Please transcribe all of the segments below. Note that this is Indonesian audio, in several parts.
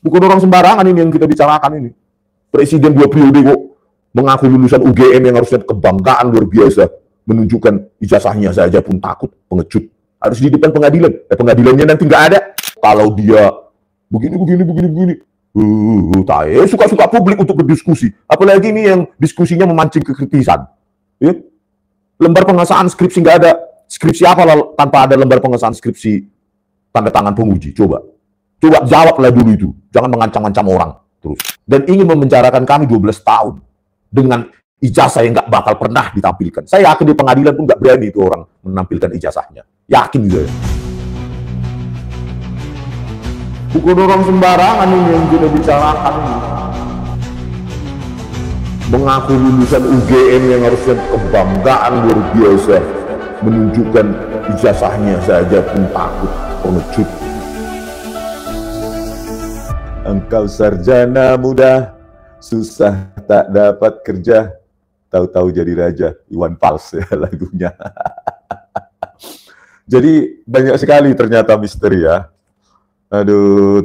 Bukan orang sembarangan ini yang kita bicarakan ini. Presiden 2 periode kok mengaku lulusan UGM yang harusnya kebanggaan luar biasa, menunjukkan ijazahnya saja pun takut, pengecut. Harus di depan pengadilan. Pengadilannya nanti nggak ada. Kalau dia begini. Suka-suka publik untuk berdiskusi. Apalagi ini yang diskusinya memancing kekritisan. Ya? Lembar pengesahan skripsi nggak ada. Skripsi apa tanpa ada lembar pengesahan skripsi tanda tangan penguji? Coba jawablah dulu itu. Jangan mengancam-ancam orang terus. Dan ingin memenjarakan kami 12 tahun dengan ijazah yang nggak bakal pernah ditampilkan. Saya yakin di pengadilan pun nggak berani itu orang menampilkan ijazahnya. Yakin gitu ya. Bukan orang sembarangan ini yang kita bicarakan ini. Mengaku lulusan UGM yang harusnya kebanggaan luar biasa, menunjukkan ijazahnya saja pun takut, pengecut. Engkau sarjana muda, susah tak dapat kerja, tahu-tahu jadi raja. Iwan Fals ya lagunya. Jadi banyak sekali ternyata misteri ya. Aduh,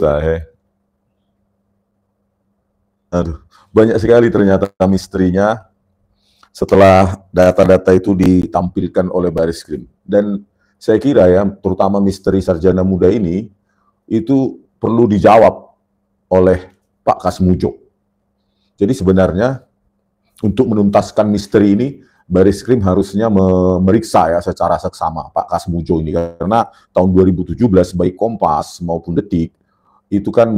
banyak sekali ternyata misterinya setelah data-data itu ditampilkan oleh Bariskrim. Dan saya kira ya, terutama misteri sarjana muda ini, itu perlu dijawab oleh Pak Kasmujo. Jadi sebenarnya untuk menuntaskan misteri ini, Bariskrim harusnya memeriksa ya secara seksama Pak Kasmujo ini, karena tahun 2017 baik Kompas maupun Detik itu kan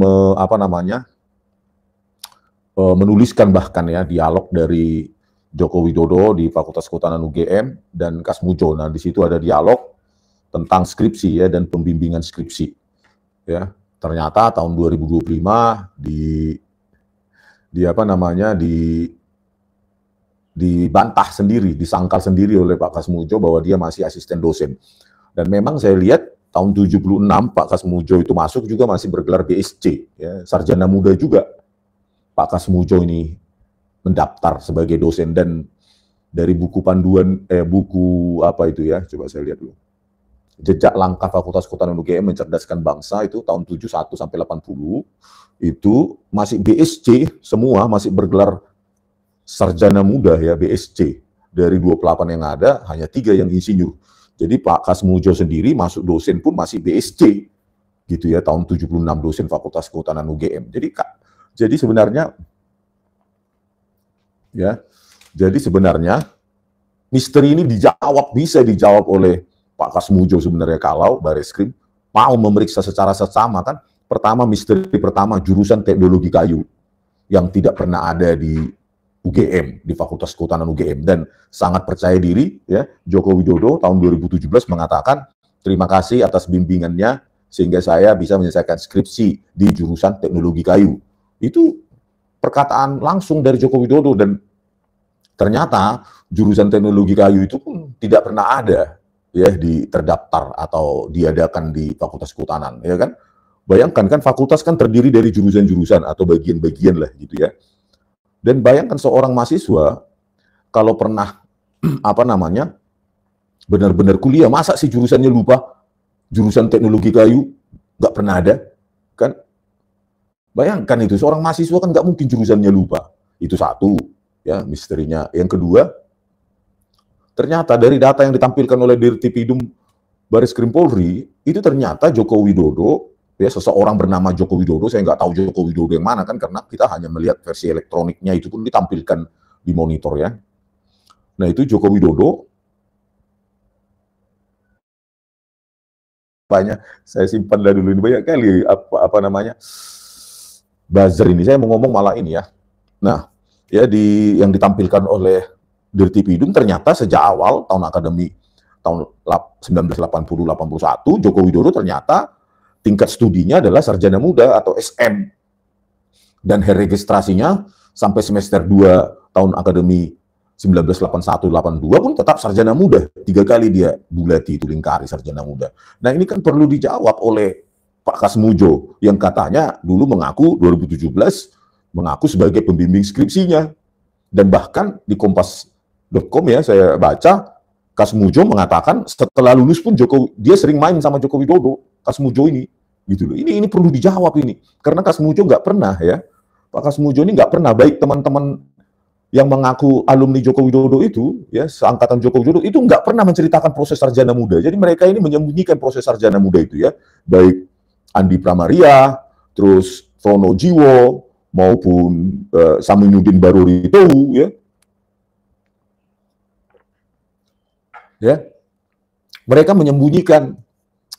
menuliskan bahkan ya dialog dari Joko Widodo di Fakultas Kehutanan UGM dan Kasmujo. Nah, di situ ada dialog tentang skripsi ya dan pembimbingan skripsi. Ya, ternyata tahun 2025 dibantah sendiri, disangkal sendiri oleh Pak Kasmujo bahwa dia masih asisten dosen. Dan memang saya lihat tahun 76 Pak Kasmujo itu masuk juga masih bergelar BSc, ya, sarjana muda juga. Pak Kasmujo ini mendaftar sebagai dosen, dan dari buku panduan buku apa itu ya, coba saya lihat dulu. Jejak Langkah Fakultas Kehutanan UGM Mencerdaskan Bangsa itu tahun 71 sampai 80 itu masih BSc semua, masih bergelar sarjana muda ya, BSc. Dari 28 yang ada, hanya 3 yang insinyur. Jadi Pak Kasmujo sendiri masuk dosen pun masih BSc. Gitu ya, tahun 76 dosen Fakultas Kehutanan UGM. Jadi sebenarnya misteri ini bisa dijawab oleh Pak Kasmujo sebenarnya kalau Bariskrim mau memeriksa secara seksama kan. Misteri pertama jurusan teknologi kayu yang tidak pernah ada di UGM, di Fakultas Kehutanan UGM, dan sangat percaya diri ya. Joko Widodo tahun 2017 mengatakan terima kasih atas bimbingannya sehingga saya bisa menyelesaikan skripsi di jurusan teknologi kayu. Itu perkataan langsung dari Joko Widodo, dan ternyata jurusan teknologi kayu itu pun tidak pernah ada ya terdaftar atau diadakan di Fakultas Kehutanan, ya kan? Bayangkan kan fakultas kan terdiri dari jurusan-jurusan atau bagian-bagian lah gitu ya. Dan bayangkan seorang mahasiswa kalau pernah benar-benar kuliah, masa sih jurusannya lupa? Jurusan teknologi kayu nggak pernah ada, kan? Bayangkan itu seorang mahasiswa kan nggak mungkin jurusannya lupa. Itu satu, ya misterinya. Yang kedua, ternyata dari data yang ditampilkan oleh Dirtipidum Bariskrim Polri itu ternyata Joko Widodo, ya seseorang bernama Joko Widodo, saya nggak tahu Joko Widodo yang mana kan, karena kita hanya melihat versi elektroniknya, itu pun ditampilkan di monitor ya. Nah itu Joko Widodo, banyak saya simpan dah dulu, ini banyak kali buzzer ini, saya mau ngomong malah ini ya. Nah ya yang ditampilkan oleh Dirtipidum ternyata sejak awal tahun akademi tahun 1980-81 Joko Widodo ternyata tingkat studinya adalah sarjana muda atau SM, dan registrasinya sampai semester 2 tahun akademi 1981-82 pun tetap sarjana muda. 3 kali dia bulati itu lingkari sarjana muda. Nah ini kan perlu dijawab oleh Pak Kasmujo yang katanya dulu mengaku 2017 mengaku sebagai pembimbing skripsinya, dan bahkan di kompas.com ya saya baca Kasmujo mengatakan setelah lulus pun dia sering main sama Joko Widodo, Kasmujo ini. Gitu loh. Ini perlu dijawab ini, karena Kasmujo nggak pernah ya, Pak Kasmujo ini nggak pernah, baik teman-teman yang mengaku alumni Joko Widodo itu, ya, seangkatan Joko Widodo itu nggak pernah menceritakan proses sarjana muda. Jadi mereka ini menyembunyikan proses sarjana muda itu ya, baik Andi Pramaria, terus Frono Jiwo, maupun Saminuddin Barurito, ya, mereka menyembunyikan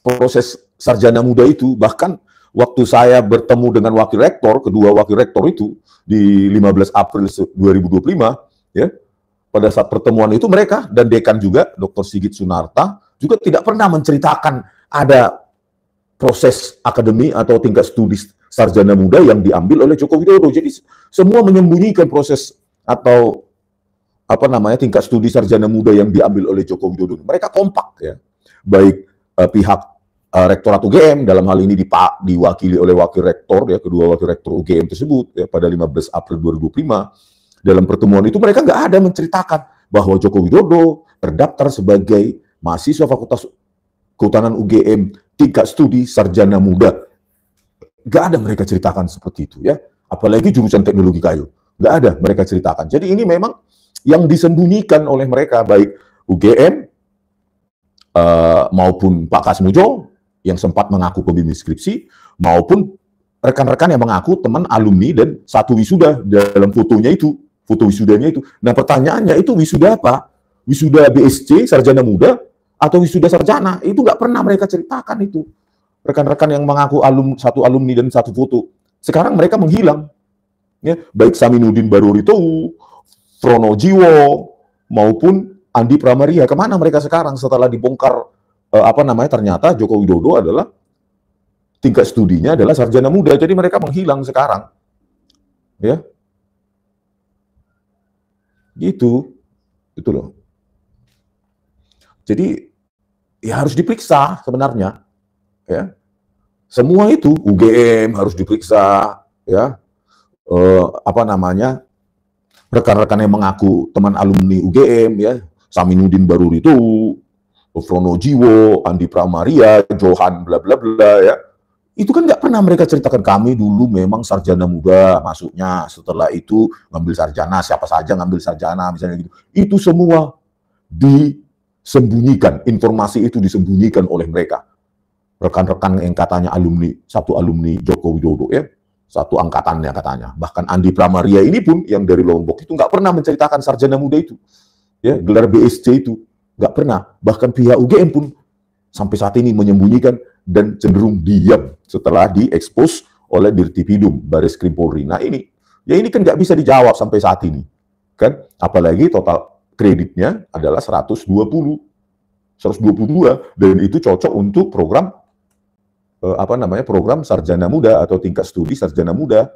proses sarjana muda itu. Bahkan waktu saya bertemu dengan wakil rektor, kedua wakil rektor itu di 15 April 2025, ya, pada saat pertemuan itu mereka dan dekan juga, Dr. Sigit Sunarta, juga tidak pernah menceritakan ada proses akademi atau tingkat studi sarjana muda yang diambil oleh Joko Widodo. Jadi semua menyembunyikan proses atau tingkat studi sarjana muda yang diambil oleh Joko Widodo. Mereka kompak ya, baik pihak Rektorat UGM dalam hal ini diwakili oleh wakil rektor ya, kedua wakil rektor UGM tersebut ya, pada 15 April 2025 dalam pertemuan itu mereka nggak ada menceritakan bahwa Joko Widodo terdaftar sebagai mahasiswa Fakultas Kehutanan UGM tingkat studi sarjana muda. Nggak ada mereka ceritakan seperti itu ya, apalagi jurusan teknologi kayu, nggak ada mereka ceritakan. Jadi ini memang yang disembunyikan oleh mereka, baik UGM maupun Pak Kasmujo yang sempat mengaku pembimbing skripsi, maupun rekan-rekan yang mengaku teman alumni dan satu wisuda dalam fotonya itu, foto wisudanya itu. Nah pertanyaannya itu wisuda apa? Wisuda BSc, sarjana muda, atau wisuda sarjana? Itu nggak pernah mereka ceritakan itu. Rekan-rekan yang mengaku satu alumni dan satu foto. Sekarang mereka menghilang. Ya, baik Saminuddin Barurito, Frono Jiwo, maupun Andi Pramaria. Kemana mereka sekarang setelah dibongkar ternyata Joko Widodo adalah tingkat studinya adalah sarjana muda, jadi mereka menghilang sekarang, ya, gitu loh. Jadi ya harus diperiksa sebenarnya, ya, semua itu UGM harus diperiksa, ya, rekan-rekan yang mengaku teman alumni UGM, ya, Saminuddin Barurito, Frono Jiwo, Andi Pramaria, Johan, bla bla bla, ya. Itu kan nggak pernah mereka ceritakan, kami dulu memang sarjana muda masuknya, setelah itu ngambil sarjana, siapa saja ngambil sarjana, misalnya gitu. Itu semua disembunyikan, informasi itu disembunyikan oleh mereka. Rekan-rekan yang katanya satu alumni Joko Widodo, ya, satu angkatannya katanya. Bahkan Andi Pramaria ini pun yang dari Lombok itu nggak pernah menceritakan sarjana muda itu, ya, gelar BSc itu. Nggak pernah, bahkan pihak UGM pun sampai saat ini menyembunyikan dan cenderung diam setelah diekspos oleh Dirtipidum Bareskrim Polri. Nah ini kan nggak bisa dijawab sampai saat ini, kan? Apalagi total kreditnya adalah 122, dan itu cocok untuk program program sarjana muda atau tingkat studi sarjana muda.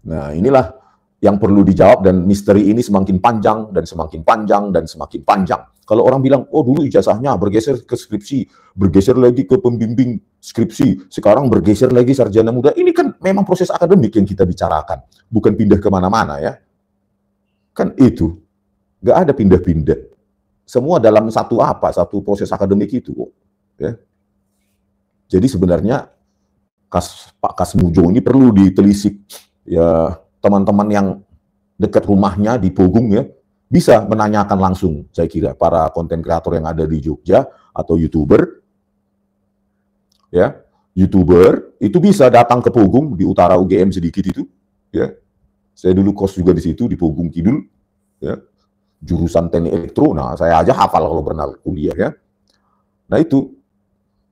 Nah inilah yang perlu dijawab, dan misteri ini semakin panjang dan semakin panjang dan semakin panjang. Kalau orang bilang, oh dulu ijazahnya bergeser ke skripsi, bergeser lagi ke pembimbing skripsi, sekarang bergeser lagi sarjana muda. Ini kan memang proses akademik yang kita bicarakan, bukan pindah kemana-mana ya. Kan itu, nggak ada pindah-pindah. Semua dalam satu proses akademik itu kok. Ya. Jadi sebenarnya Pak Kasmujo ini perlu ditelisik ya. Teman-teman yang dekat rumahnya di Pogung ya, bisa menanyakan langsung, saya kira, para konten kreator yang ada di Jogja atau YouTuber. Ya, YouTuber itu bisa datang ke Pogung di utara UGM sedikit itu, ya. Saya dulu kos juga di situ di Pogung Kidul, ya. Jurusan Teknik Elektro. Nah, saya aja hafal kalau pernah kuliah ya. Nah, itu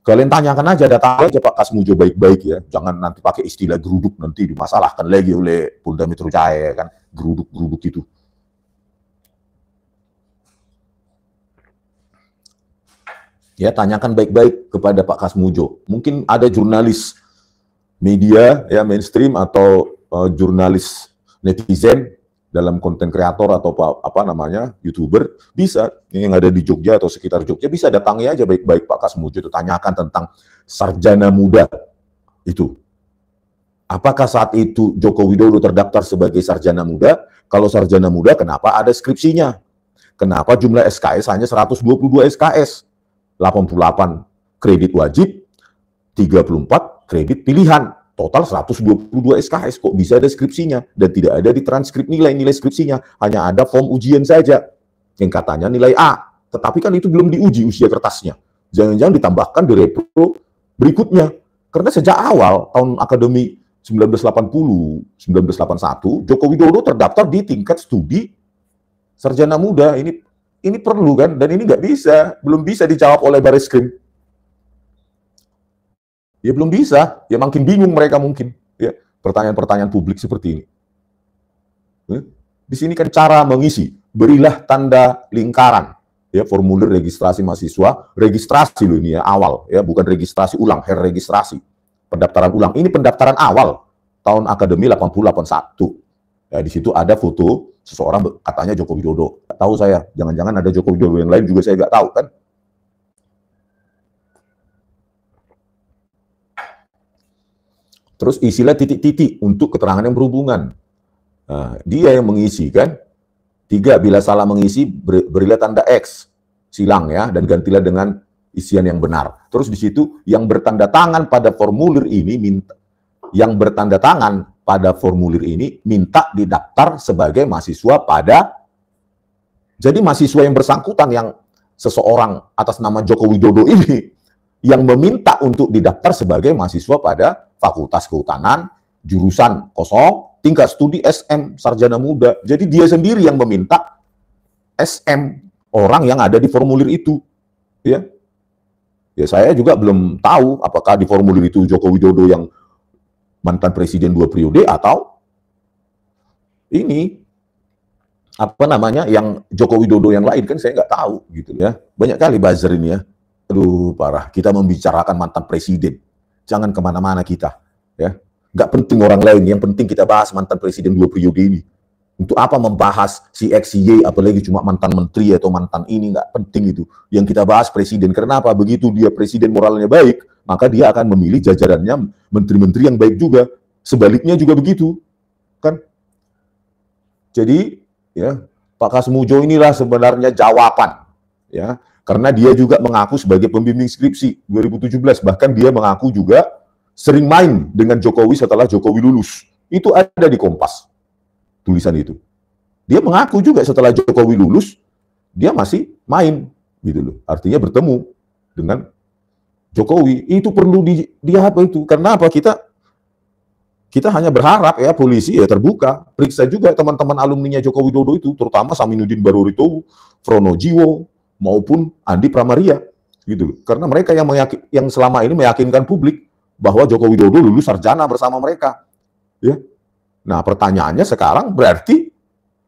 kalian tanyakan aja, datang aja Pak Kasmujo baik-baik ya. Jangan nanti pakai istilah geruduk, nanti dimasalahkan lagi oleh Polda Metro Jaya kan, geruduk-geruduk itu. Ya, tanyakan baik-baik kepada Pak Kasmujo. Mungkin ada jurnalis media ya mainstream atau jurnalis netizen dalam konten kreator atau YouTuber, bisa yang ada di Jogja atau sekitar Jogja, bisa datangi aja baik-baik Pak Kasmujo itu, tanyakan tentang sarjana muda itu. Apakah saat itu Joko Widodo terdaftar sebagai sarjana muda? Kalau sarjana muda, kenapa ada skripsinya? Kenapa jumlah SKS hanya 122 SKS? 88 kredit wajib, 34 kredit pilihan. Total 122 SKS, kok bisa ada skripsinya? Dan tidak ada di transkrip nilai skripsinya, hanya ada form ujian saja, yang katanya nilai A. Tetapi kan itu belum diuji usia kertasnya. Jangan-jangan ditambahkan di repro berikutnya. Karena sejak awal, tahun akademi 1980-1981, Joko Widodo terdaftar di tingkat studi sarjana muda. Ini perlu kan? Dan ini belum bisa dijawab oleh Bareskrim. Ya belum bisa, ya makin bingung mereka mungkin. Ya, pertanyaan-pertanyaan publik seperti ini. Di sini kan cara mengisi, berilah tanda lingkaran. Ya, formulir registrasi mahasiswa, registrasi loh ini ya, awal. Ya, bukan registrasi ulang, registrasi. Pendaftaran ulang, ini pendaftaran awal, tahun akademi 80-81. Ya, di situ ada foto seseorang katanya Joko Widodo. Nggak tahu saya, jangan-jangan ada Joko Widodo yang lain juga saya nggak tahu kan. Terus isilah titik-titik untuk keterangan yang berhubungan. Nah, dia yang mengisi kan. 3, bila salah mengisi, berilah tanda X, silang ya, dan gantilah dengan isian yang benar. Terus di situ yang bertanda tangan pada formulir ini minta didaftar sebagai mahasiswa pada. Jadi mahasiswa yang bersangkutan, yang seseorang atas nama Joko Widodo ini yang meminta untuk didaftar sebagai mahasiswa pada Fakultas Kehutanan, jurusan kosong, tingkat studi SM, sarjana muda. Jadi dia sendiri yang meminta SM, orang yang ada di formulir itu. Ya, saya juga belum tahu apakah di formulir itu Joko Widodo yang mantan presiden 2 periode atau ini yang Joko Widodo yang lain, kan saya nggak tahu gitu ya. Banyak kali buzzer ini ya. Aduh parah, kita membicarakan mantan presiden. Jangan kemana-mana kita, ya. Nggak penting orang lain, yang penting kita bahas mantan presiden 2 periode ini. Untuk apa membahas si X, si Y, apalagi cuma mantan menteri atau mantan ini, nggak penting itu. Yang kita bahas presiden, kenapa? Begitu dia presiden moralnya baik, maka dia akan memilih jajarannya menteri-menteri yang baik juga. Sebaliknya juga begitu, kan? Jadi, ya, Pak Kasmujo inilah sebenarnya jawaban, ya. Karena dia juga mengaku sebagai pembimbing skripsi 2017. Bahkan dia mengaku juga sering main dengan Jokowi setelah Jokowi lulus. Itu ada di Kompas, tulisan itu. Dia mengaku juga setelah Jokowi lulus, dia masih main, gitu loh. Artinya bertemu dengan Jokowi. Itu perlu apa itu? Karena apa? Kita hanya berharap ya polisi ya terbuka, periksa juga teman-teman alumninya Joko Widodo itu, terutama Saminuddin Barurito, Fronojiwo, maupun Andi Pramaria, gitu. Karena mereka yang selama ini meyakinkan publik bahwa Joko Widodo lulus sarjana bersama mereka. Ya. Nah, pertanyaannya sekarang berarti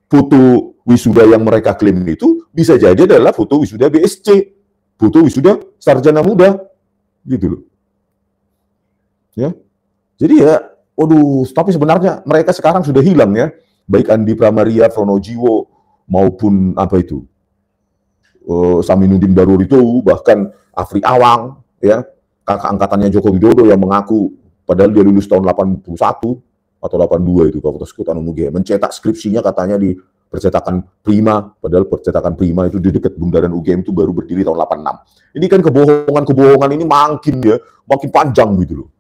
foto wisuda yang mereka klaim itu bisa jadi adalah foto wisuda BSC, foto wisuda sarjana muda, gitu loh. Ya. Jadi ya, waduh, tapi sebenarnya mereka sekarang sudah hilang ya, baik Andi Pramaria, Fronojiwo maupun Saminuddin Barurito, bahkan Afri Awang, ya, kakak angkatannya Joko Widodo yang mengaku padahal dia lulus tahun 81 atau 82 itu Fakultas Kehutanan UGM, mencetak skripsinya katanya di percetakan Prima, padahal percetakan Prima itu di dekat bundaran UGM itu baru berdiri tahun 86. Ini kan kebohongan ini makin panjang gitu loh.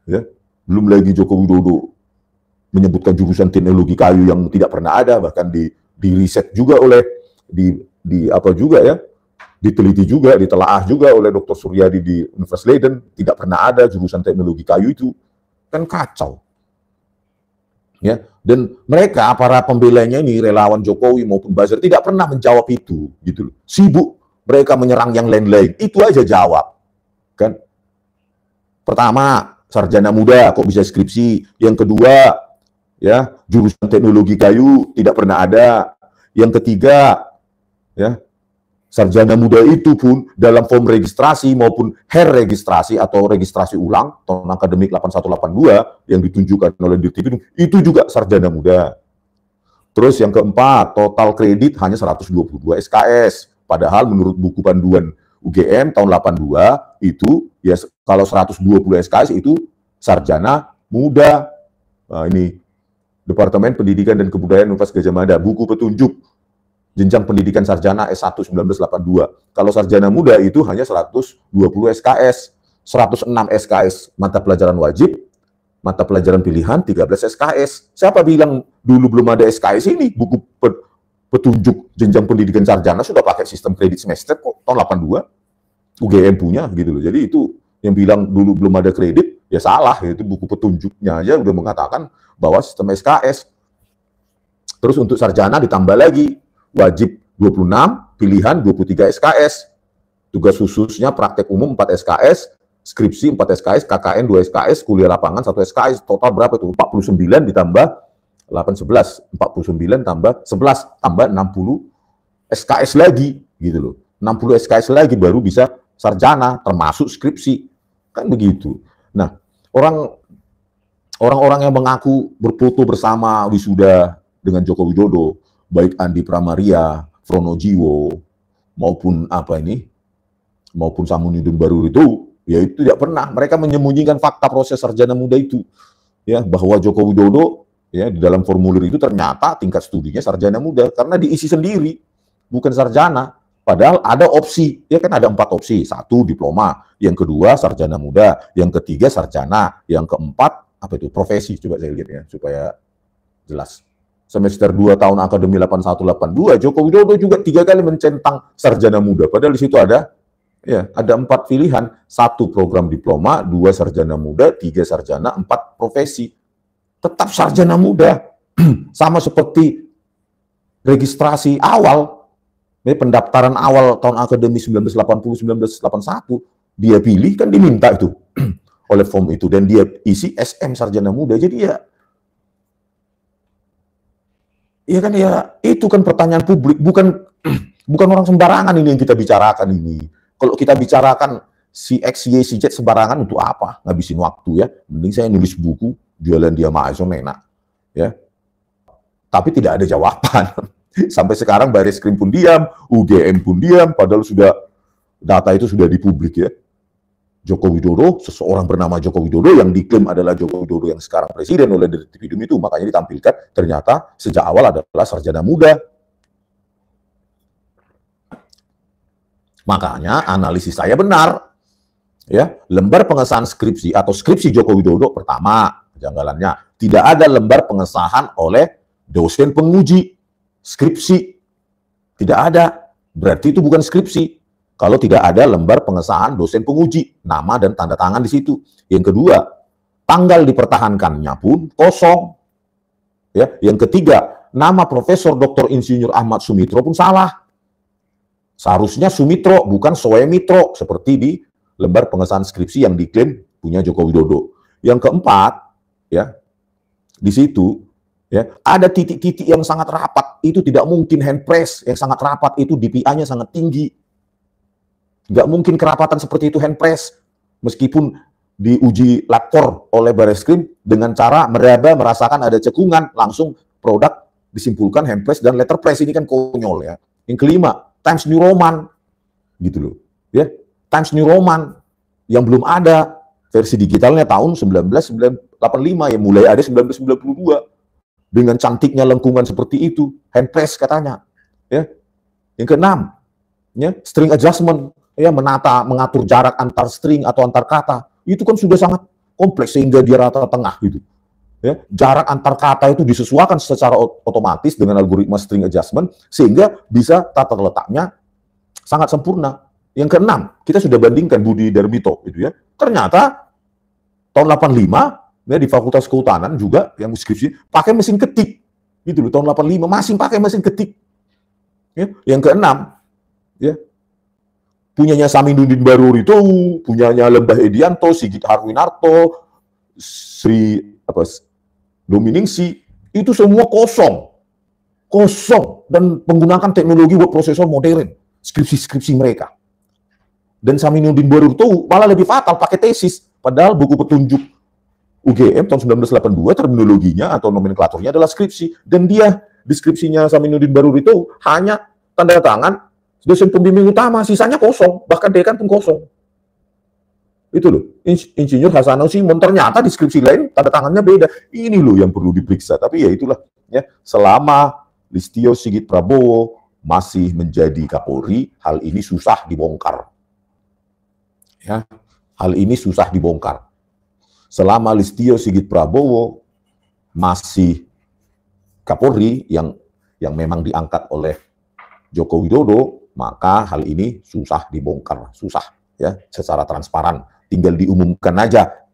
Ya. Belum lagi Joko Widodo menyebutkan jurusan teknologi kayu yang tidak pernah ada, bahkan di riset juga oleh diteliti juga, ditelaah juga oleh Dr. Suryadi di Universitas Leiden, tidak pernah ada jurusan teknologi kayu itu. Kan kacau. Ya, dan mereka para pembelanya ini, relawan Jokowi maupun buzzer, tidak pernah menjawab itu, gitu loh. Sibuk mereka menyerang yang lain-lain. Itu aja jawab. Kan? Pertama, sarjana muda kok bisa skripsi. Yang kedua, ya, jurusan teknologi kayu tidak pernah ada. Yang ketiga, ya, sarjana muda itu pun dalam form registrasi maupun registrasi atau registrasi ulang tahun akademik 8182 yang ditunjukkan oleh Dirtipidum itu juga sarjana muda. Terus yang keempat, total kredit hanya 122 SKS. Padahal menurut buku panduan UGM tahun 82 itu ya kalau 120 SKS itu sarjana muda. Nah, ini Departemen Pendidikan dan Kebudayaan Universitas Gadjah Mada, buku petunjuk jenjang pendidikan sarjana S1 1982. Kalau sarjana muda itu hanya 120 SKS, 106 SKS mata pelajaran wajib, mata pelajaran pilihan 13 SKS. Siapa bilang dulu belum ada SKS ini? Buku petunjuk jenjang pendidikan sarjana sudah pakai sistem kredit semester kok tahun 82. UGM punya gitu loh. Jadi itu yang bilang dulu belum ada kredit ya salah, itu buku petunjuknya aja udah mengatakan bahwa sistem SKS. Terus untuk sarjana ditambah lagi wajib 26, pilihan 23 SKS. Tugas khususnya praktek umum 4 SKS, skripsi 4 SKS, KKN 2 SKS, kuliah lapangan 1 SKS. Total berapa itu? 49 ditambah 8, 11. 49 tambah 11, tambah 60 SKS lagi, gitu loh. 60 SKS lagi baru bisa sarjana, termasuk skripsi. Kan begitu. Nah, orang-orang yang mengaku berfoto bersama wisuda dengan Joko Widodo, baik Andi Pramaria, Fronojiwo, maupun maupun Samunudin Baru itu, ya itu tidak pernah. Mereka menyembunyikan fakta proses sarjana muda itu, ya bahwa Joko Widodo ya di dalam formulir itu ternyata tingkat studinya sarjana muda karena diisi sendiri, bukan sarjana. Padahal ada opsi, ya kan ada 4 opsi. 1 diploma, yang kedua sarjana muda, yang ketiga sarjana, yang keempat apa itu profesi. Coba saya lihat ya supaya jelas. Semester 2 tahun akademi 81-82, Joko Widodo juga 3 kali mencentang sarjana muda. Padahal di situ ada 4 pilihan, 1 program diploma, 2 sarjana muda, 3 sarjana, 4 profesi. Tetap sarjana muda. Sama seperti registrasi awal, pendaftaran awal tahun akademi 1980-1981, dia pilih kan diminta itu oleh form itu dan dia isi SM sarjana muda. Jadi ya kan ya itu kan pertanyaan publik, bukan orang sembarangan ini yang kita bicarakan ini. Kalau kita bicarakan si X, Y, si Z sembarangan untuk apa? Ngabisin waktu ya. Mending saya nulis buku, jualan dia Amazon enak. Ya. Tapi tidak ada jawaban. Sampai sekarang Bareskrim pun diam, UGM pun diam, padahal data itu sudah di publik ya. Joko Widodo, seseorang bernama Joko Widodo yang diklaim adalah Joko Widodo yang sekarang presiden oleh Direktipidum itu, makanya ditampilkan ternyata sejak awal adalah sarjana muda. Makanya analisis saya benar. Ya, lembar pengesahan skripsi atau skripsi Joko Widodo pertama, kejanggalannya tidak ada lembar pengesahan oleh dosen penguji skripsi. Tidak ada. Berarti itu bukan skripsi. Kalau tidak ada lembar pengesahan dosen penguji, nama dan tanda tangan di situ. Yang kedua, tanggal dipertahankannya pun kosong. Ya, yang ketiga, nama Profesor Dr. Insinyur Ahmad Sumitro pun salah. Seharusnya Sumitro bukan Soemitro seperti di lembar pengesahan skripsi yang diklaim punya Joko Widodo. Yang keempat, ya, di situ ya ada titik-titik yang sangat rapat. Itu tidak mungkin handpress yang sangat rapat itu DPA-nya sangat tinggi. Nggak mungkin kerapatan seperti itu handpress, meskipun diuji lapor oleh Bareskrim dengan cara merasakan ada cekungan, langsung produk disimpulkan handpress dan letterpress. Ini kan konyol ya. Yang kelima, Times New Roman, gitu loh, ya Times New Roman yang belum ada versi digitalnya tahun 1985 yang mulai ada 1992 dengan cantiknya lengkungan seperti itu, handpress katanya, ya. Yang keenam, ya string adjustment. Ya, mengatur jarak antar string atau antar kata, itu kan sudah sangat kompleks sehingga dia rata tengah gitu. Ya, jarak antar kata itu disesuaikan secara otomatis dengan algoritma string adjustment sehingga bisa tata letaknya sangat sempurna. Yang keenam, kita sudah bandingkan Budi Darmito itu ya. Ternyata tahun 85 ya di Fakultas Kehutanan juga yang skripsi pakai mesin ketik. Gitu loh, tahun 85 masih pakai mesin ketik. Ya, yang keenam, ya punyanya Saminudin Barur itu, punyanya Lembah Edianto, Sigit Harwinarto, Sri Dominingsi, itu semua kosong dan menggunakan teknologi word processor modern, skripsi mereka. Dan Saminudin Barur itu malah lebih fatal pakai tesis, padahal buku petunjuk UGM tahun 1982 terminologinya atau nomenklaturnya adalah skripsi, dan dia deskripsinya Saminudin Barur itu hanya tanda tangan dosen pembimbing utama, sisanya kosong, bahkan dekan pun kosong. Itu loh, Insinyur Hasanau Simon, ternyata di skripsi lain tanda tangannya beda. Ini loh yang perlu diperiksa. Tapi ya itulah, ya selama Listio Sigit Prabowo masih menjadi Kapolri, hal ini susah dibongkar. Ya, hal ini susah dibongkar. Selama Listio Sigit Prabowo masih Kapolri yang memang diangkat oleh Joko Widodo, maka hal ini susah dibongkar, susah ya secara transparan. Tinggal diumumkan aja,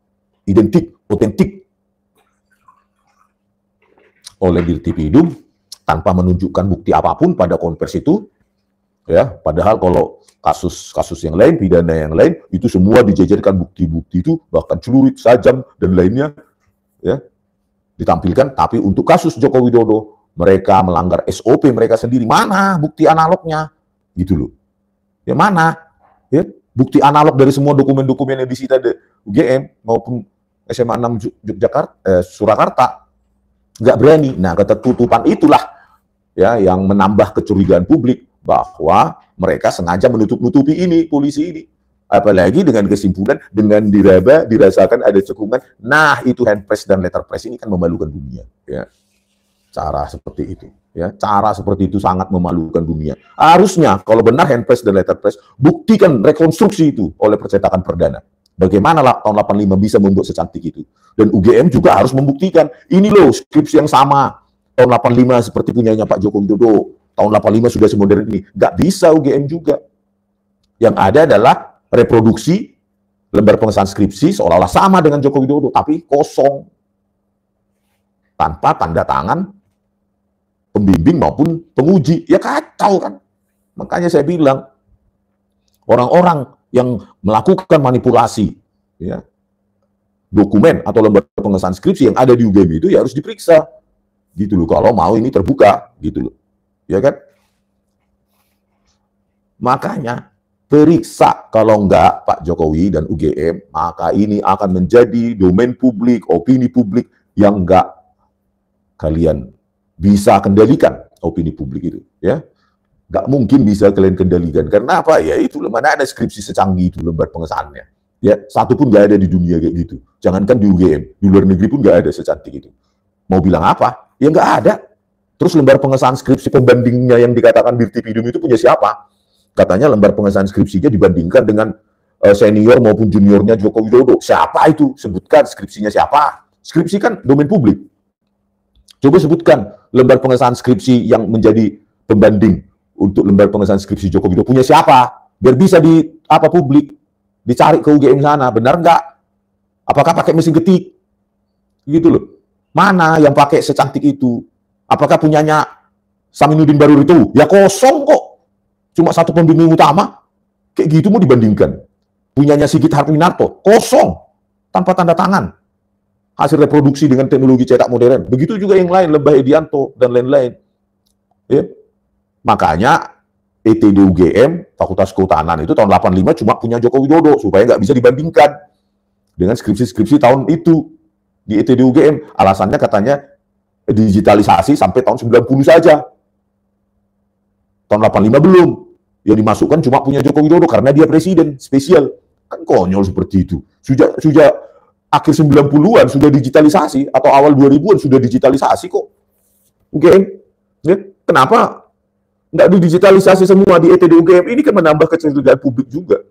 identik, otentik oleh Dirtipidum tanpa menunjukkan bukti apapun pada konversi itu, ya. Padahal kalau kasus yang lain, pidana yang lain, itu semua dijajarkan bukti-bukti itu, bahkan celurit, sajam, dan lainnya, ya, ditampilkan. Tapi untuk kasus Joko Widodo, mereka melanggar SOP mereka sendiri. Mana bukti analognya? Gitu loh. Ya mana? Ya, bukti analog dari semua dokumen-dokumen yang disita di UGM maupun SMA 6 Yogyakarta, Surakarta, nggak berani. Nah, ketertutupan itulah ya yang menambah kecurigaan publik bahwa mereka sengaja menutup-nutupi ini, polisi ini. Apalagi dengan kesimpulan, dengan diraba, dirasakan ada cekungan. Nah, itu handpress dan letterpress ini kan memalukan dunia. Ya. Cara seperti itu. Ya. Cara seperti itu sangat memalukan dunia. Harusnya, kalau benar handpress dan letterpress, buktikan rekonstruksi itu oleh percetakan perdana. Bagaimana lah tahun 85 bisa membuat secantik itu. Dan UGM juga harus membuktikan, ini loh skripsi yang sama. Tahun 85 seperti punyanya Pak Joko Widodo. Tahun 85 sudah semodern ini. Nggak bisa UGM juga. Yang ada adalah reproduksi lembar pengesahan skripsi seolah-olah sama dengan Joko Widodo, tapi kosong. Tanpa tanda tangan pembimbing maupun penguji. Ya kacau kan. Makanya saya bilang, orang-orang yang melakukan manipulasi ya, dokumen atau lembar pengesahan skripsi yang ada di UGM itu ya harus diperiksa. Gitu loh, kalau mau ini terbuka. Gitu loh. Ya kan? Makanya periksa, kalau enggak Pak Jokowi dan UGM, maka ini akan menjadi domain publik, opini publik yang enggak kalian bisa kendalikan, opini publik itu, ya. Enggak mungkin bisa kalian kendalikan. Karena apa? Ya itu, mana ada skripsi secanggih itu lembar pengesahannya. Ya, satu pun enggak ada di dunia kayak gitu. Jangankan di UGM, di luar negeri pun enggak ada secantik itu. Mau bilang apa? Ya enggak ada. Terus lembar pengesahan skripsi pembandingnya yang dikatakan Dirtipidum itu punya siapa? Katanya lembar pengesahan skripsinya dibandingkan dengan senior maupun juniornya Joko Widodo. Siapa itu? Sebutkan skripsinya siapa? Skripsi kan domain publik. Coba sebutkan lembar pengesahan skripsi yang menjadi pembanding untuk lembar pengesahan skripsi Joko Widodo punya siapa? Biar bisa publik dicari ke UGM sana. Benar nggak? Apakah pakai mesin ketik? Gitu loh. Mana yang pakai secantik itu? Apakah punyanya Saminuddin Barur itu? Ya kosong kok. Cuma satu pembimbing utama. Kayak gitu mau dibandingkan. Punyanya Sigit Hartwinarto. Kosong. Tanpa tanda tangan. Hasil reproduksi dengan teknologi cetak modern. Begitu juga yang lain. Lebah Edianto dan lain-lain. Ya. Makanya ETD UGM, Fakultas Kehutanan itu tahun 85 cuma punya Joko Widodo. Supaya nggak bisa dibandingkan dengan skripsi-skripsi tahun itu. Di ETD UGM. Alasannya katanya digitalisasi sampai tahun 90 saja. Tahun 85 belum. Yang dimasukkan cuma punya Joko Widodo karena dia presiden spesial. Kan konyol seperti itu. Sudah akhir 90-an sudah digitalisasi atau awal 2000-an sudah digitalisasi kok. UGM. Ya, kenapa nggak didigitalisasi semua di ETD UGM? Ini kan menambah kecurigaan publik juga.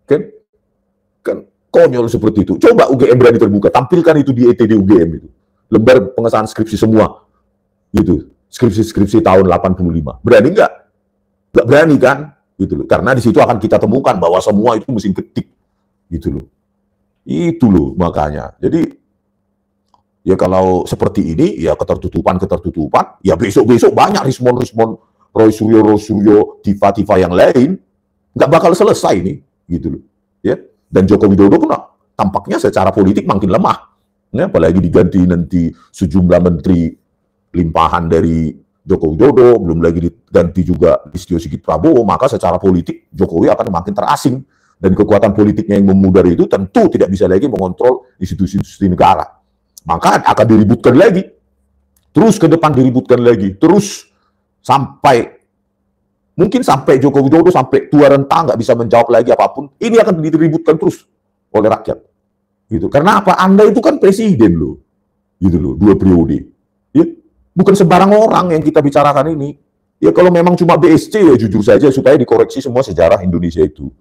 Kan konyol seperti itu. Coba UGM berani terbuka, tampilkan itu di ETD UGM itu. Lembar pengesahan skripsi semua. Gitu. Skripsi-skripsi tahun 85. Berani nggak? Nggak berani kan? Gitu loh. Karena di situ akan kita temukan bahwa semua itu mesin ketik. Gitu loh. Itu loh makanya. Jadi ya kalau seperti ini ya ketertutupan, ya besok-besok banyak Rismon, Roy Suryo, Tifa yang lain nggak bakal selesai ini. Gitu loh. Ya. Dan Joko Widodo pun tampaknya secara politik makin lemah. Ya, apalagi diganti nanti sejumlah menteri limpahan dari Joko Widodo, belum lagi diganti juga Listio Sigit Prabowo, maka secara politik Jokowi akan makin terasing. Dan kekuatan politiknya yang memudar itu tentu tidak bisa lagi mengontrol institusi-institusi negara. Maka akan diributkan lagi. Terus ke depan diributkan lagi. Terus mungkin sampai Joko Widodo sampai tua renta nggak bisa menjawab lagi apapun. Ini akan diributkan terus oleh rakyat. Gitu. Karena apa? Anda itu kan presiden loh. Gitu loh, 2 periode. Ya? Bukan sembarang orang yang kita bicarakan ini. Ya kalau memang cuma BSC ya jujur saja supaya dikoreksi semua sejarah Indonesia itu.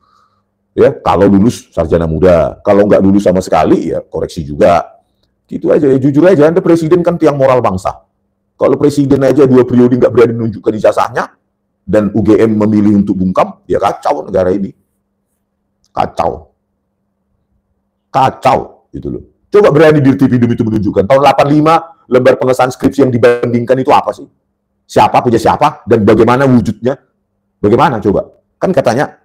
Ya, kalau lulus sarjana muda, kalau nggak lulus sama sekali ya koreksi juga. Gitu aja ya, jujur aja. Anda presiden kan tiang moral bangsa. Kalau presiden aja 2 periode nggak berani menunjukkan ijazahnya dan UGM memilih untuk bungkam, ya kacau negara ini. Kacau. Kacau gitu loh. Coba berani di TV itu menunjukkan tahun 85 lembar pengesahan skripsi yang dibandingkan itu apa sih? Siapa punya siapa dan bagaimana wujudnya? Bagaimana coba? Kan katanya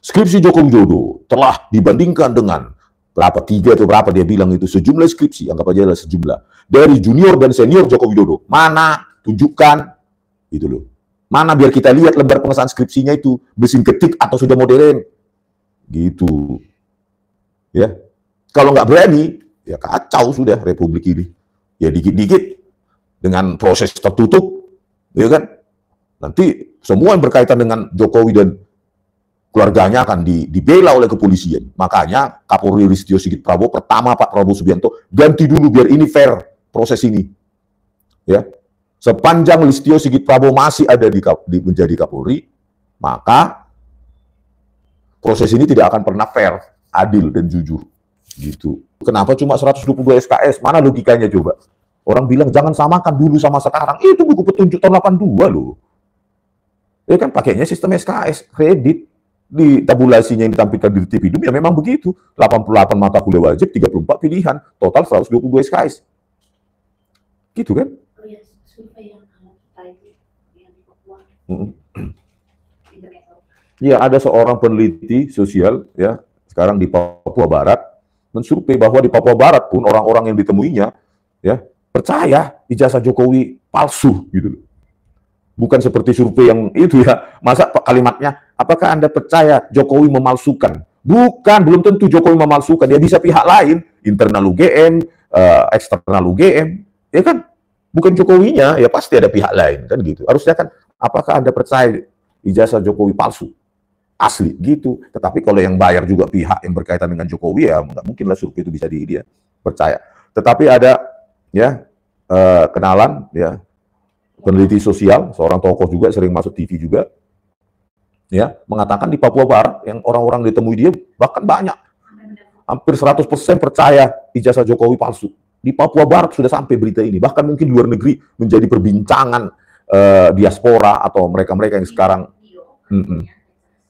skripsi Joko Widodo telah dibandingkan dengan berapa, 3 atau berapa dia bilang itu, sejumlah skripsi, anggap aja lah sejumlah, dari junior dan senior Joko Widodo. Mana? Tunjukkan. Gitu loh. Mana biar kita lihat lembar pengesahan skripsinya itu, mesin ketik atau sudah modern. Gitu. Ya. Kalau nggak berani, ya kacau sudah Republik ini. Ya dikit-dikit dengan proses tertutup, ya kan? Nanti semua yang berkaitan dengan Jokowi dan keluarganya akan dibela oleh kepolisian. Makanya Kapolri Listio Sigit Prabowo pertama Pak Prabowo Subianto ganti dulu biar ini fair proses ini. Ya. Sepanjang Listio Sigit Prabowo masih ada menjadi Kapolri, maka proses ini tidak akan pernah fair, adil dan jujur. Gitu. Kenapa cuma 122 SKS? Mana logikanya coba? Orang bilang jangan samakan dulu sama sekarang. Itu buku petunjuk tahun 82 loh. Ya kan pakainya sistem SKS, kredit. Di tabulasinya yang ditampilkan di TV ya memang begitu. 88 mata kuliah wajib, 34 pilihan. Total 122 SKS. Gitu kan? Ya, ada seorang peneliti sosial ya sekarang di Papua Barat mensurvei bahwa di Papua Barat pun orang-orang yang ditemuinya ya percaya ijazah Jokowi palsu gitu. Bukan seperti survei yang itu ya. Masa kalimatnya, apakah Anda percaya Jokowi memalsukan? Bukan, belum tentu Jokowi memalsukan. Dia bisa pihak lain, internal UGM, eksternal UGM, ya kan? Bukan Jokowinya, ya pasti ada pihak lain kan gitu. Harusnya kan, apakah Anda percaya ijazah Jokowi palsu? Asli gitu. Tetapi kalau yang bayar juga pihak yang berkaitan dengan Jokowi ya nggak mungkin lah survei itu bisa dia percaya. Tetapi ada ya kenalan ya peneliti sosial, seorang tokoh juga sering masuk TV juga ya mengatakan di Papua Barat yang orang-orang ditemui dia bahkan banyak hampir 100% percaya ijazah Jokowi palsu. Di Papua Barat sudah sampai berita ini, bahkan mungkin di luar negeri menjadi perbincangan diaspora atau mereka-mereka yang sekarang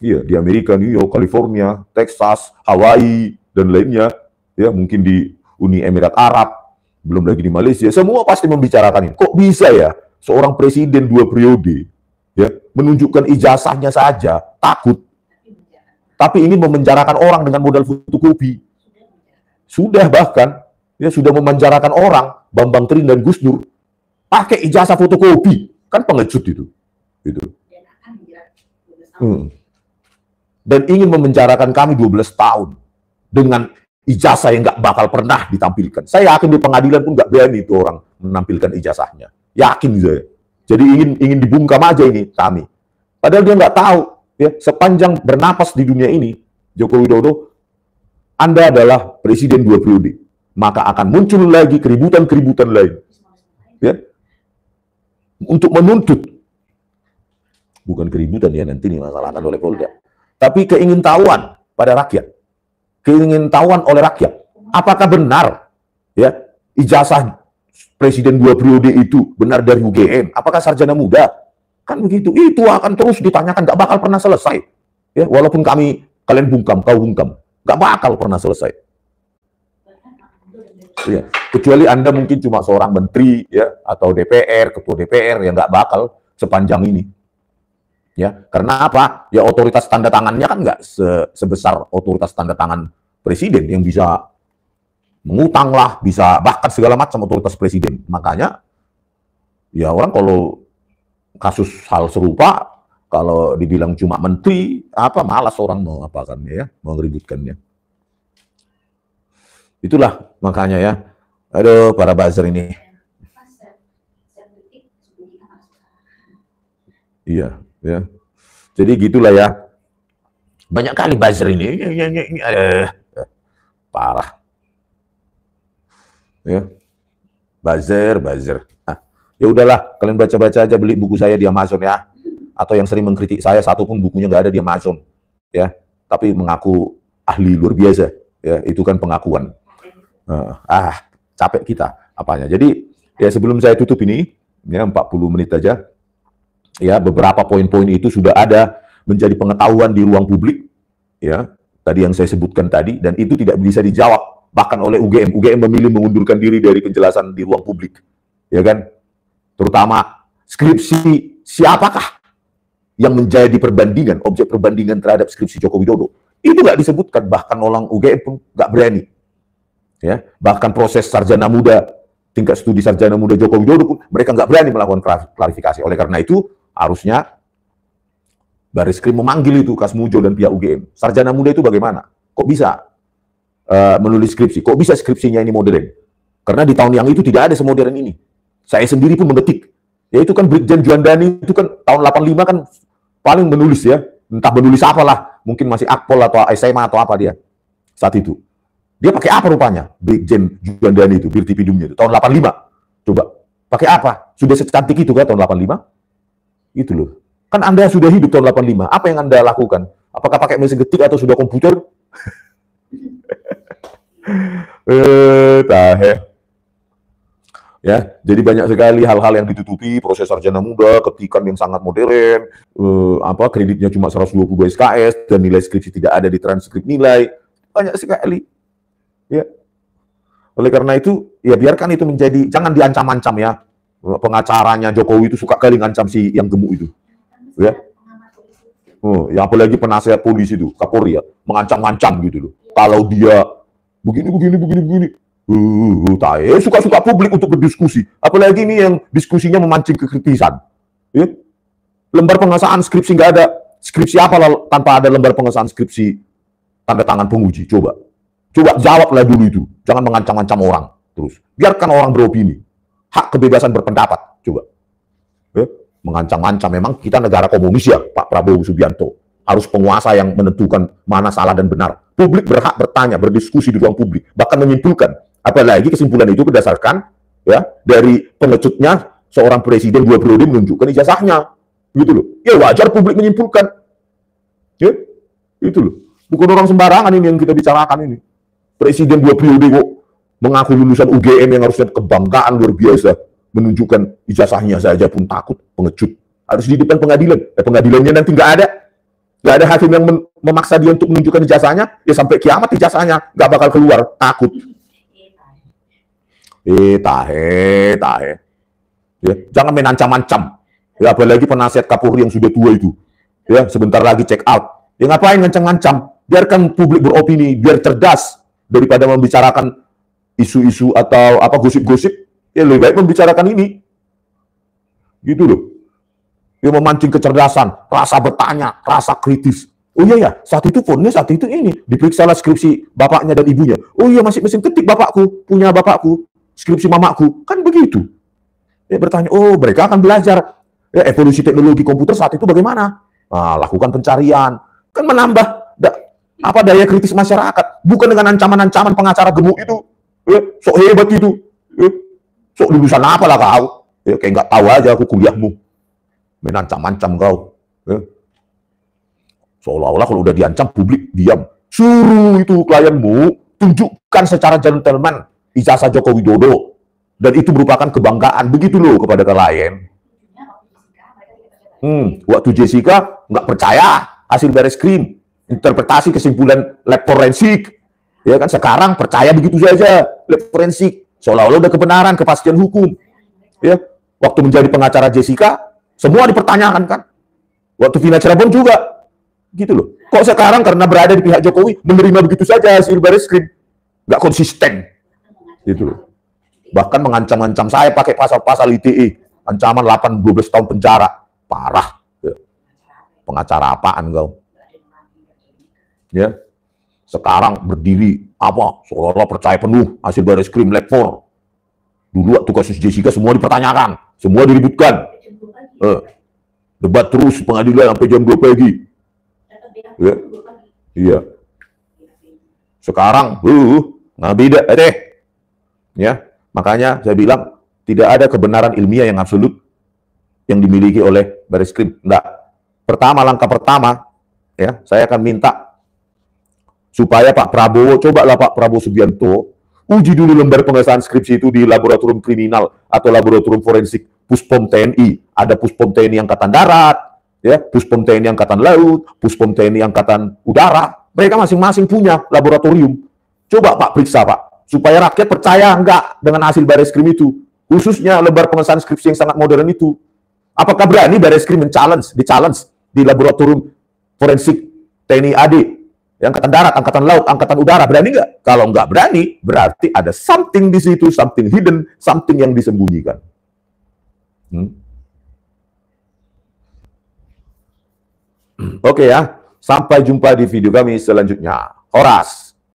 iya, di Amerika, New York, California, Texas, Hawaii, dan lainnya. Ya, mungkin di Uni Emirat Arab, belum lagi di Malaysia. Semua pasti membicarakan ini. Kok bisa ya seorang presiden 2 periode ya menunjukkan ijazahnya saja, takut. Tapi ingin memenjarakan orang dengan modal fotokopi. Sudah bahkan, ya sudah memenjarakan orang, Bambang Trin dan Gus Dur, pakai ijazah fotokopi. Kan pengecut itu. Gitu. Dan ingin memenjarakan kami 12 tahun dengan ijazah yang nggak bakal pernah ditampilkan. Saya yakin di pengadilan pun nggak berani itu orang menampilkan ijazahnya. Yakin saya. Jadi ingin dibungkam aja ini kami. Padahal dia nggak tahu ya sepanjang bernapas di dunia ini Joko Widodo, Anda adalah presiden 2 periode, maka akan muncul lagi keributan-keributan lain. Ya. Untuk menuntut bukan keributan ya nanti dimasalahkan oleh Polda. Tapi keingintahuan pada rakyat. Keingintahuan oleh rakyat. Apakah benar ya ijazah presiden 2 periode itu benar dari UGM? Apakah sarjana muda? Kan begitu. Itu akan terus ditanyakan, nggak bakal pernah selesai. Ya, walaupun kalian bungkam, kau bungkam, nggak bakal pernah selesai. Ya, kecuali Anda mungkin cuma seorang menteri ya atau DPR, ketua DPR yang nggak bakal sepanjang ini. Ya, karena apa? Ya otoritas tanda tangannya kan nggak sebesar otoritas tanda tangan presiden yang bisa mengutang lah, bisa bahkan segala macam otoritas presiden. Makanya ya orang kalau kasus hal serupa, kalau dibilang cuma menteri, apa malas orang mau apakannya ya, mau ngeributkannya. Itulah makanya ya, aduh para buzzer ini. Iya. Ya, jadi gitulah ya. Banyak kali buzzer ini, parah. Ya, buzzer. Ya udahlah, kalian baca-baca aja, beli buku saya di Amazon ya. Atau yang sering mengkritik saya, satu pun bukunya nggak ada di Amazon, ya. Tapi mengaku ahli luar biasa, ya. Itu kan pengakuan. Capek kita apanya. Jadi ya sebelum saya tutup ini, ya 40 menit aja, ya beberapa poin-poin itu sudah ada menjadi pengetahuan di ruang publik, ya. Tadi yang saya sebutkan tadi, dan itu tidak bisa dijawab bahkan oleh UGM. UGM memilih mengundurkan diri dari penjelasan di ruang publik, ya kan? Terutama skripsi siapakah yang menjadi perbandingan, objek perbandingan terhadap skripsi Joko Widodo. Itu nggak disebutkan, bahkan orang UGM pun nggak berani. Ya, bahkan proses sarjana muda, tingkat studi sarjana muda Joko Widodo pun mereka nggak berani melakukan klarifikasi. Oleh karena itu, harusnya Bareskrim memanggil itu Kasmujo dan pihak UGM. Sarjana muda itu bagaimana? Kok bisa menulis skripsi? Kok bisa skripsinya ini modern? Karena di tahun yang itu tidak ada semodern ini. Saya sendiri pun mengetik. Ya itu kan Brigjen Juandani itu kan tahun 85 kan paling menulis ya. Entah menulis apalah. Mungkin masih akpol atau SMA atau apa dia saat itu. Dia pakai apa rupanya? Brigjen Juandani itu, Birtipidumnya itu. Tahun 85. Coba. Pakai apa? Sudah secantik itu kan tahun 85? Itu loh. Kan Anda sudah hidup tahun 85. Apa yang Anda lakukan? Apakah pakai mesin ketik atau sudah komputer? Ya, jadi banyak sekali hal-hal yang ditutupi, proses sarjana muda, ketikan yang sangat modern, kreditnya cuma 122 SKS, dan nilai skripsi tidak ada di transkrip nilai. Banyak sekali. Ya. Oleh karena itu, ya biarkan itu menjadi, jangan diancam-ancam ya. Pengacaranya Jokowi itu suka kali ngancam si yang gemuk itu. Ya. Ya apalagi penasihat polisi itu, Kapolri ya, mengancam-ancam gitu loh. Kalau dia begini. Suka-suka publik untuk berdiskusi. Apalagi ini yang diskusinya memancing kekritisan. Ya. Lembar pengesahan skripsi nggak ada. Skripsi apa tanpa ada lembar pengesahan skripsi tanda tangan penguji? Coba jawablah dulu itu. Jangan mengancam-ancam orang terus. Biarkan orang beropini. Hak kebebasan berpendapat. Coba. Ya. Mengancam-ancam, memang kita negara komunis ya, Pak Prabowo Subianto. Harus penguasa yang menentukan mana salah dan benar. Publik berhak bertanya, berdiskusi di ruang publik, bahkan menyimpulkan. Apalagi kesimpulan itu berdasarkan ya dari pengecutnya seorang presiden 2 periode menunjukkan ijazahnya. Gitu loh. Ya wajar publik menyimpulkan. Ya, itu loh. Bukan orang sembarangan ini yang kita bicarakan ini. Presiden 2 periode kok mengaku lulusan UGM yang harusnya kebanggaan luar biasa. Menunjukkan ijazahnya saja pun takut, pengecut. Harus di depan pengadilan. Pengadilannya nanti nggak ada. Nggak ada hakim yang memaksa dia untuk menunjukkan ijazahnya. Ya sampai kiamat ijazahnya nggak bakal keluar. Takut. Tahe. Ya, jangan menancam-ancam. Ya, apalagi penasihat Kapolri yang sudah tua itu. Ya, sebentar lagi check out. Ya ngapain ngancam-ngancam? Biarkan publik beropini, biar cerdas daripada membicarakan isu-isu atau apa gosip-gosip. Ya lebih baik membicarakan ini. Gitu loh. Ya memancing kecerdasan, rasa bertanya, rasa kritis. Oh iya ya, saat itu ini diperiksalah skripsi bapaknya dan ibunya. Oh iya, masih mesin ketik bapakku, punya bapakku, skripsi mamaku. Kan begitu. Ya bertanya, oh mereka akan belajar. Ya evolusi teknologi komputer saat itu bagaimana? Nah, lakukan pencarian. Kan menambah daya kritis masyarakat. Bukan dengan ancaman-ancaman pengacara gemuk itu. Ya, sok hebat itu. Ya, sok lulusan apa lah kau? Ya, kayak nggak tahu aja aku kuliahmu. Menancam-ancam kau. Ya. Seolah-olah kalau udah diancam publik diam. Suruh itu klienmu tunjukkan secara gentleman ijazah Joko Widodo. Dan itu merupakan kebanggaan. Begitu loh kepada klien. Waktu Jessica nggak percaya hasil Bareskrim, interpretasi kesimpulan lab forensik, ya kan sekarang percaya begitu saja lab forensik, seolah-olah udah kebenaran, kepastian hukum. Ya, waktu menjadi pengacara Jessica, semua dipertanyakan kan. Waktu Vina Cirebon juga, gitu loh. Kok sekarang karena berada di pihak Jokowi menerima begitu saja hasil Bareskrim, nggak konsisten, gitu loh. Bahkan mengancam-ancam saya pakai pasal-pasal ITE, ancaman 8-12 tahun penjara. Parah. Ya. Pengacara apaan kau? Ya. Sekarang berdiri apa? Seolah-olah percaya penuh hasil Bareskrim lab 4. Dulu waktu kasus Jessica semua dipertanyakan, semua diributkan. Debat terus pengadilan sampai jam 2 pagi. Ya. Iya. Sekarang nggak beda deh. Ya. Makanya saya bilang Tidak ada kebenaran ilmiah yang absolut yang dimiliki oleh Bareskrim. Enggak. Langkah pertama, ya, saya akan minta supaya Pak Prabowo, cobalah Pak Prabowo Subianto, uji dulu lembar pengesahan skripsi itu di laboratorium kriminal atau laboratorium forensik Puspom TNI. Ada Puspom TNI Angkatan Darat, ya, Puspom TNI Angkatan Laut, Puspom TNI Angkatan Udara. Mereka masing-masing punya laboratorium. Coba Pak periksa Pak, supaya rakyat percaya enggak dengan hasil Bareskrim itu, khususnya lembar pengesahan skripsi yang sangat modern itu. Apakah berani Bareskrim di-challenge di laboratorium forensik TNI AD, Angkatan Darat, Angkatan Laut, Angkatan Udara, berani nggak? Kalau nggak berani, berarti ada something di situ, something hidden, something yang disembunyikan. Oke ya, sampai jumpa di video kami selanjutnya. Horas.